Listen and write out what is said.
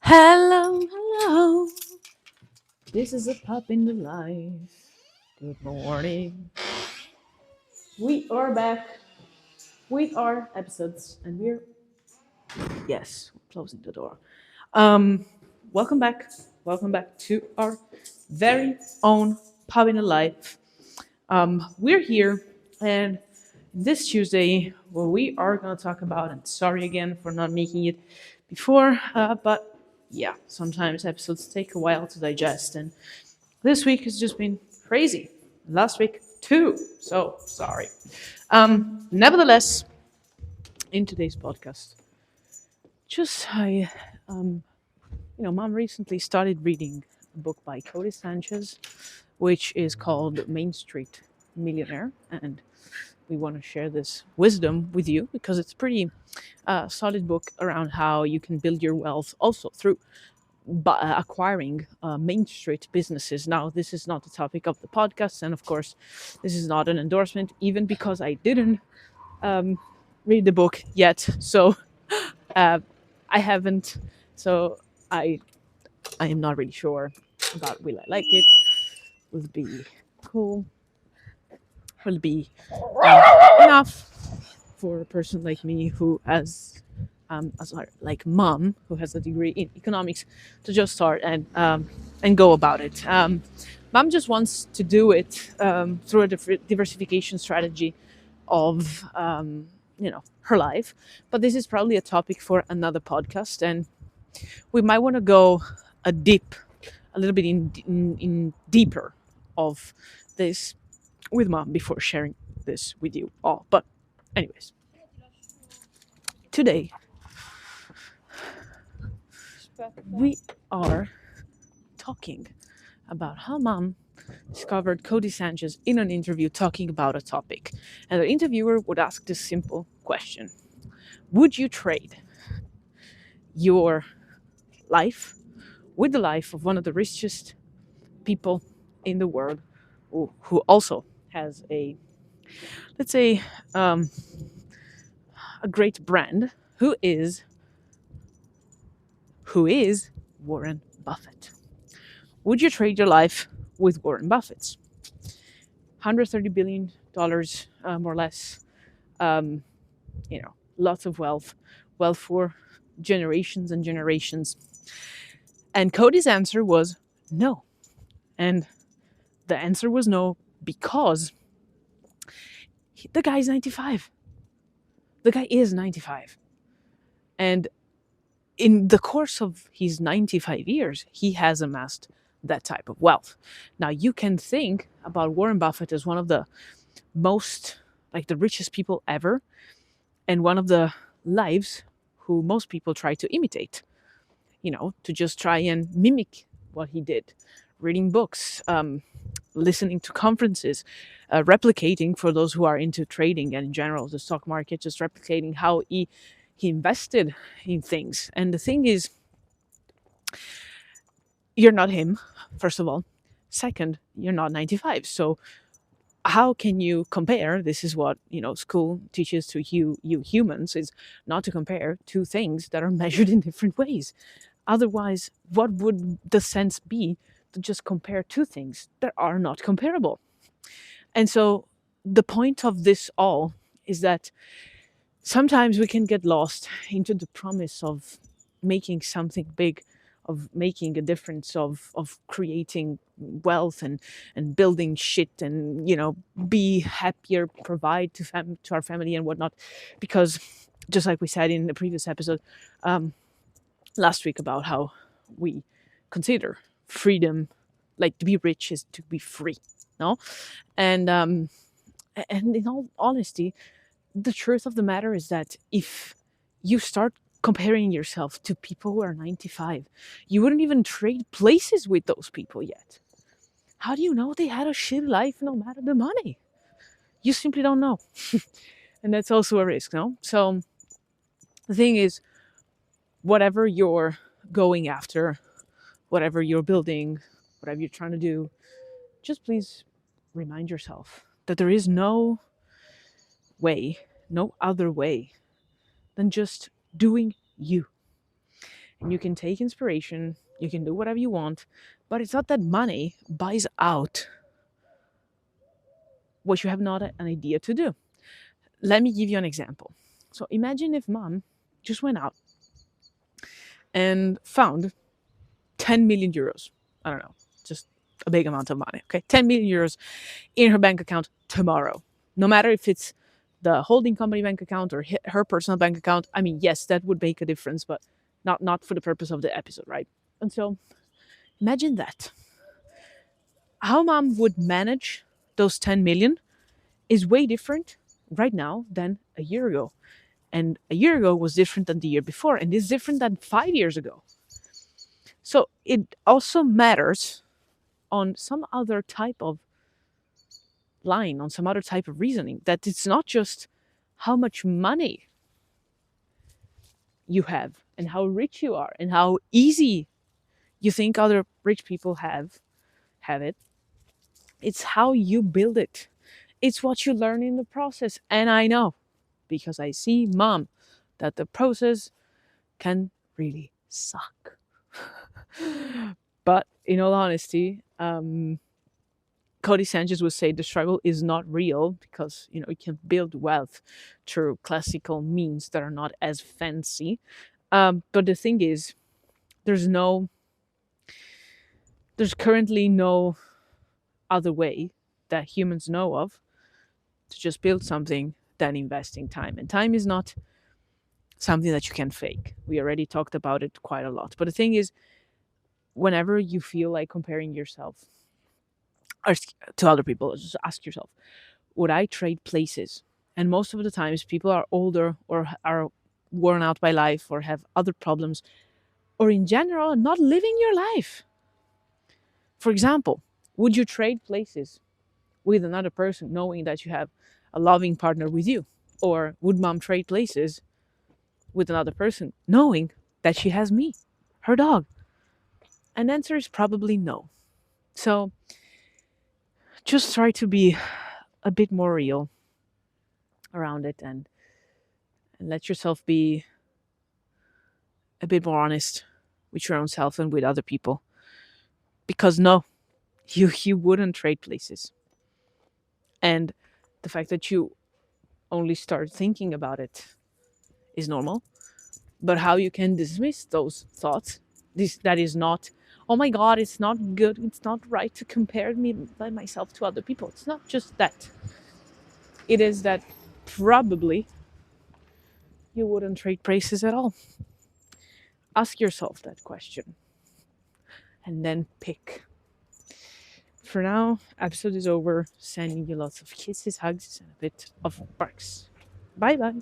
Hello, hello. This is a Pup in the Life. Good morning. We are back with our episodes, and we're closing the door. Um, welcome back. Welcome back to our very own Pub in the Life. We're here, and this Tuesday, what we are going to talk about, and sorry again for not making it before, but yeah, sometimes episodes take a while to digest, and this week has just been crazy. Last week too. So sorry. Nevertheless, in today's podcast, just Mom recently started reading a book by Cody Sanchez, which is called Main Street Millionaire, and we want to share this wisdom with you because it's a pretty solid book around how you can build your wealth also through acquiring Main Street businesses. Now, this is not the topic of the podcast, and of course, this is not an endorsement, even because I didn't read the book yet. So I haven't. So I I am not really sure about will I like it. Will it be cool? Will it be enough for a person like me who has like mom who has a degree in economics to just start and go about it. Mom just wants to do it through a diversification strategy of her life, but this is probably a topic for another podcast, and we might want to go a little bit in deeper of this with mom before sharing this with you all. But anyways, today we are talking about how mom discovered Cody Sanchez in an interview talking about a topic. And the interviewer would ask this simple question: would you trade your life with the life of one of the richest people in the world who also has let's say, a great brand, who is Warren Buffett? Would you trade your life with Warren Buffett's $130 billion, more or less? Um, Lots of wealth for generations and generations. And Cody's answer was no. And the answer was no because the guy's 95. The guy is 95. And in the course of his 95 years, he has amassed that type of wealth. Now, you can think about Warren Buffett as one of the most, like, the richest people ever, and one of the lives who most people try to imitate, to just try and mimic what he did, reading books, listening to conferences, replicating, for those who are into trading and in general the stock market, just replicating how he invested in things. And the thing is, you're not him, first of all. Second, you're not 95. So how can you compare? This is what school teaches to you humans, is not to compare two things that are measured in different ways. Otherwise, what would the sense be to just compare two things that are not comparable? And so the point of this all is that sometimes we can get lost into the promise of making something big, of making a difference, of creating wealth and building shit, and be happier, provide to our family and whatnot. Because just like we said in the previous episode last week about how we consider freedom, like to be rich is to be free, no? And in all honesty, the truth of the matter is that if you start comparing yourself to people who are 95, you wouldn't even trade places with those people yet. How do you know they had a shit life no matter the money? You simply don't know. And that's also a risk, no? So the thing is, whatever you're going after, whatever you're building, whatever you're trying to do, just please remind yourself that there is no way, no other way than just doing you. and you can take inspiration, you can do whatever you want, but it's not that money buys out what you have not an idea to do. Let me give you an example. So imagine if mom just went out and found 10 million euros. I don't know, just a big amount of money. Okay, 10 million euros in her bank account tomorrow. No matter if it's the holding company bank account or her personal bank account. I mean, yes, that would make a difference, but not for the purpose of the episode, right? And so imagine that. How mom would manage those 10 million is way different right now than a year ago. And a year ago was different than the year before, and is different than 5 years ago. So it also matters on some other type of line, on some other type of reasoning, that it's not just how much money you have and how rich you are and how easy you think other rich people have it. It's how you build it. It's what you learn in the process. And I know, because I see mom, that the process can really suck. But in all honesty, Cody Sanchez would say the struggle is not real because you can build wealth through classical means that are not as fancy. But the thing is, there's currently no other way that humans know of to just build something than investing time. And time is not something that you can fake. We already talked about it quite a lot. But the thing is, whenever you feel like comparing yourself to other people, just ask yourself, would I trade places? And most of the times, people are older or are worn out by life or have other problems, or in general, not living your life. For example, would you trade places with another person knowing that you have a loving partner with you? Or would mom trade places with another person knowing that she has me, her dog? And the answer is probably no. So just try to be a bit more real around it, and let yourself be a bit more honest with your own self and with other people. Because no, you wouldn't trade places. And the fact that you only start thinking about it is normal. But how you can dismiss those thoughts, that is not, oh my god, it's not good, it's not right to compare me by myself to other people. It's not just that. It is that probably you wouldn't trade places at all. Ask yourself that question and then pick. For now, episode is over. Sending you lots of kisses, hugs, and a bit of barks. Bye bye.